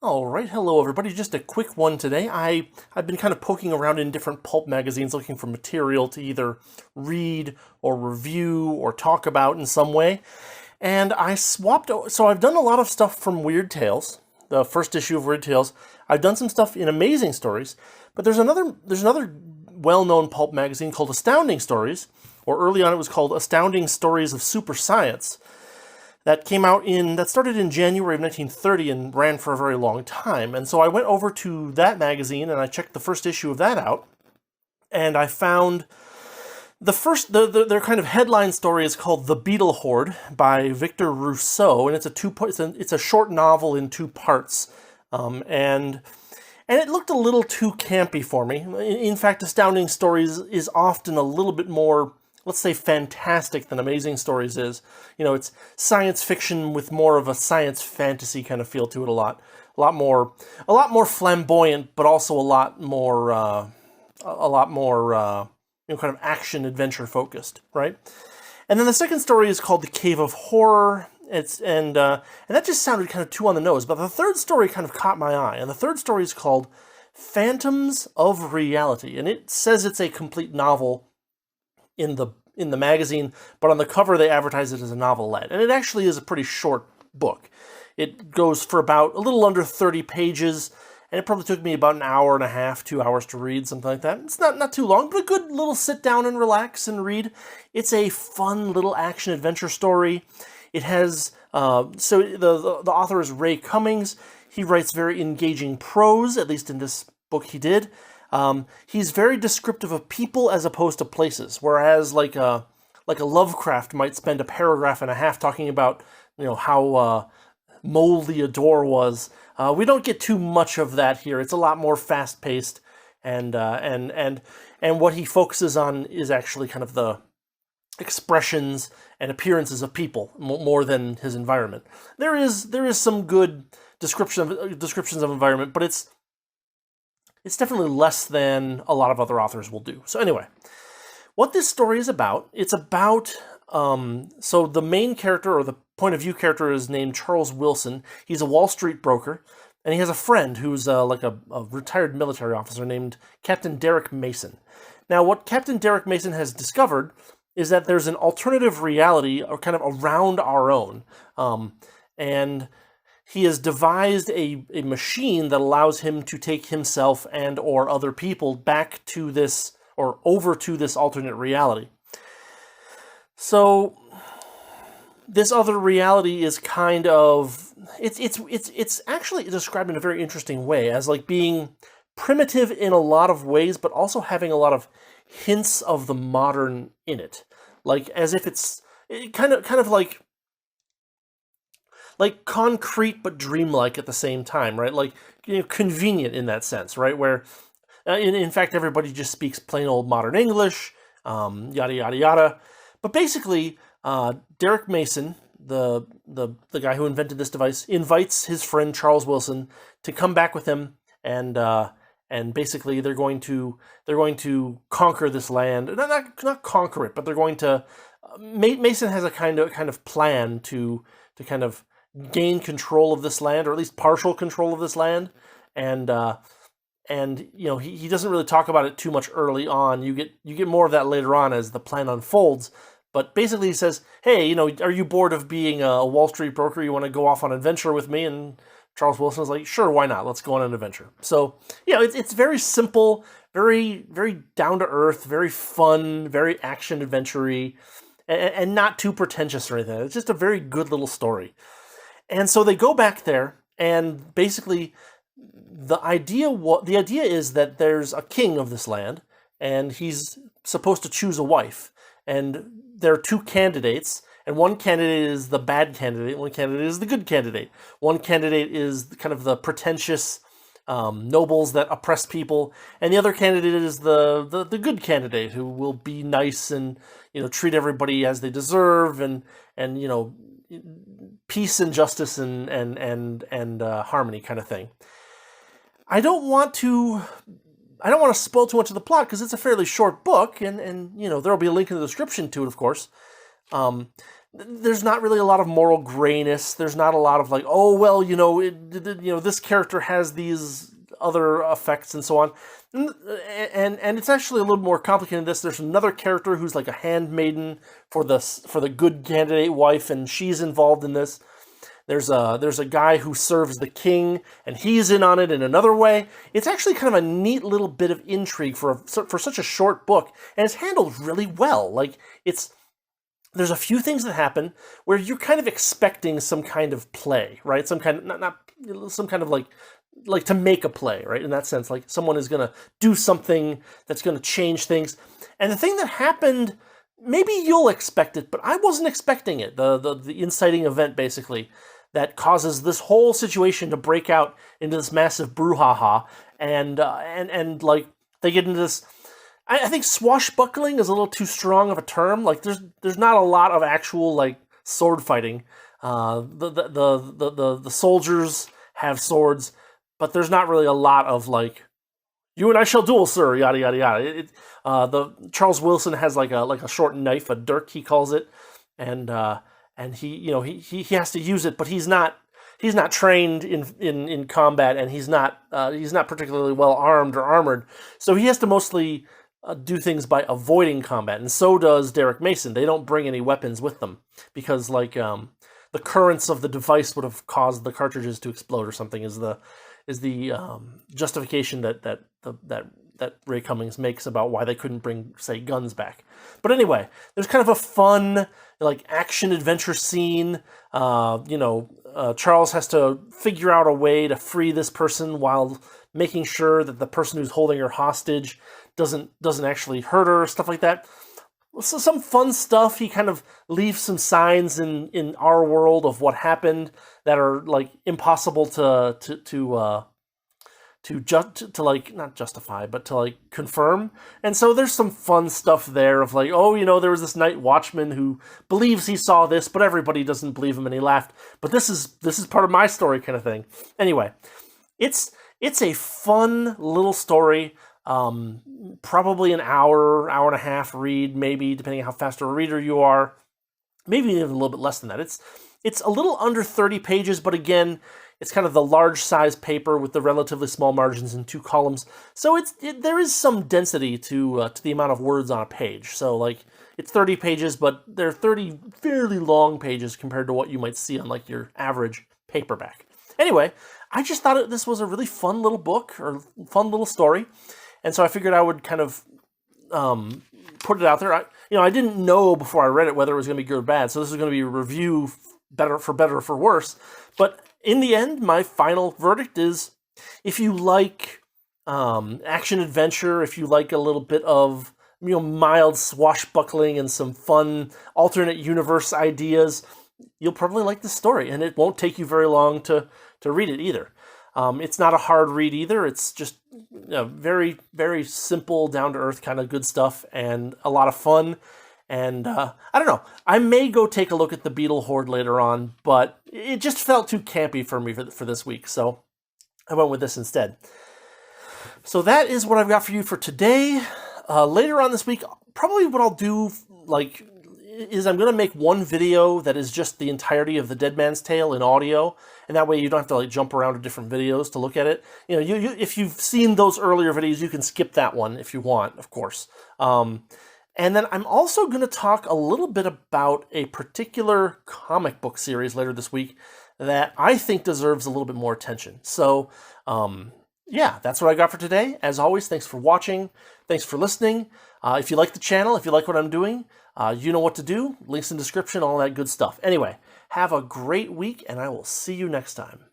All right, hello everybody. Just a quick one today. I've been kind of poking around in different pulp magazines looking for material to either read or review or talk about in some way. And I swapped, so I've done a lot of stuff from Weird Tales, the first issue of Weird Tales. I've done some stuff in Amazing Stories, but there's another well-known pulp magazine called Astounding Stories, or early on it was called Astounding Stories of Super Science. That started in January of 1930 and ran for a very long time. And so I went over to that magazine and I checked the first issue of that out, and I found their kind of headline story is called "The Beetle Horde" by Victor Rousseau, and it's a short novel in two parts, and it looked a little too campy for me. In fact, Astounding Stories is often a little bit more, let's say, fantastic than Amazing Stories is. You know, it's science fiction with more of a science fantasy kind of feel to it. A lot more flamboyant, but also a lot more kind of action adventure focused, right? And then the second story is called "The Cave of Horror." And that just sounded kind of too on the nose. But the third story kind of caught my eye, and the third story is called "Phantoms of Reality," and it says it's a complete novel in the magazine, but on the cover they advertise it as a novelette, and it actually is a pretty short book. It goes for about a little under 30 pages, and it probably took me about an hour and a half, 2 hours to read, something like that. It's not too long, but a good little sit down and relax and read. It's a fun little action adventure story. It has the author is Ray Cummings. He writes very engaging prose, at least in this book he did. He's very descriptive of people as opposed to places, whereas like a Lovecraft might spend a paragraph and a half talking about how moldy a door was. We don't get too much of that here. It's a lot more fast paced, and what he focuses on is actually kind of the expressions and appearances of people more than his environment. There is some good descriptions of environment, but it's definitely less than a lot of other authors will do. So anyway, what this story is about, it's about, so the main character, or the point of view character, is named Charles Wilson. He's a Wall Street broker, and he has a friend who's like a retired military officer named Captain Derek Mason. Now, what Captain Derek Mason has discovered is that there's an alternative reality, or kind of around our own, and he has devised a machine that allows him to take himself and or other people back to this, or over to this alternate reality. So this other reality is kind of, it's actually described in a very interesting way as like being primitive in a lot of ways, but also having a lot of hints of the modern in it, like as if it's kind of like concrete but dreamlike at the same time, right? Like, convenient in that sense, right? Where, in fact, everybody just speaks plain old modern English, yada yada yada. But basically, Derek Mason, the guy who invented this device, invites his friend Charles Wilson to come back with him, and basically they're going to conquer this land. Not conquer it, but they're going to. Mason has a kind of plan to kind of gain control of this land, or at least partial control of this land, and he doesn't really talk about it too much early on. You get more of that later on as the plan unfolds. But basically, he says, "Hey, are you bored of being a Wall Street broker? You want to go off on an adventure with me?" And Charles Wilson is like, "Sure, why not? Let's go on an adventure." So it's very simple, very very down to earth, very fun, very action adventure-y, and not too pretentious or anything. It's just a very good little story. And so they go back there, and basically the idea is that there's a king of this land, and he's supposed to choose a wife. And there are two candidates, and one candidate is the bad candidate, one candidate is the good candidate. One candidate is kind of the pretentious nobles that oppress people, and the other candidate is the good candidate who will be nice and treat everybody as they deserve, and peace and justice and harmony kind of thing. I don't want to spoil too much of the plot because it's a fairly short book, and there'll be a link in the description to it, of course. there's not really a lot of moral grayness. There's not a lot of like, oh well, this character has these other effects and so on. And it's actually a little more complicated than this. There's another character who's like a handmaiden for the good candidate wife, and she's involved in this. There's a guy who serves the king, and he's in on it in another way. It's actually kind of a neat little bit of intrigue for such a short book, and it's handled really well. Like there's a few things that happen where you're kind of expecting some kind of play, right? Some kind of not some kind of like to make a play, right? In that sense, like someone is going to do something that's going to change things. And the thing that happened, maybe you'll expect it, but I wasn't expecting it. The inciting event, basically, that causes this whole situation to break out into this massive brouhaha, and like they get into this. I think swashbuckling is a little too strong of a term. Like there's not a lot of actual like sword fighting. The soldiers have swords, but there's not really a lot of like, you and I shall duel, sir, yada yada yada. The Charles Wilson has like a short knife, a dirk he calls it, and he has to use it, but he's not trained in combat, and he's not particularly well armed or armored, so he has to mostly do things by avoiding combat, and so does Derek Mason. They don't bring any weapons with them because the currents of the device would have caused the cartridges to explode or something. Is the justification that Ray Cummings makes about why they couldn't bring, say, guns back. But anyway, there's kind of a fun like action adventure scene. Charles has to figure out a way to free this person while making sure that the person who's holding her hostage doesn't actually hurt her, stuff like that. So some fun stuff. He kind of leaves some signs in our world of what happened that are like impossible to like not justify, but to like confirm. And so there's some fun stuff there of like, there was this night watchman who believes he saw this, but everybody doesn't believe him, and he laughed. But this is part of my story, kind of thing. Anyway, it's a fun little story. Probably an hour and a half read, maybe, depending on how fast a reader you are. Maybe even a little bit less than that. It's a little under 30 pages, but again, it's kind of the large size paper with the relatively small margins and 2 columns. So there is some density to the amount of words on a page. So like it's 30 pages, but they're 30 fairly long pages compared to what you might see on like your average paperback. Anyway, I just thought this was a really fun little book or fun little story. And so I figured I would kind of put it out there. I didn't know before I read it whether it was going to be good or bad. So this is going to be a review, better or for worse. But in the end, my final verdict is, if you like action adventure, if you like a little bit of mild swashbuckling and some fun alternate universe ideas, you'll probably like this story, and it won't take you very long to read it either. It's not a hard read either. It's just very, very simple, down-to-earth kind of good stuff and a lot of fun. And I don't know. I may go take a look at the Beetle Horde later on, but it just felt too campy for me for this week, so I went with this instead. So that is what I've got for you for today. Later on this week, probably what I'll do is I'm going to make one video that is just the entirety of the Dead Man's Tale in audio, and that way you don't have to jump around to different videos to look at it. You if you've seen those earlier videos, you can skip that one if you want, of course. And then I'm also going to talk a little bit about a particular comic book series later this week that I think deserves a little bit more attention. So, yeah, that's what I got for today. As always, thanks for watching. Thanks for listening. If you like the channel, if you like what I'm doing, you know what to do. Links in the description, all that good stuff. Anyway, have a great week, and I will see you next time.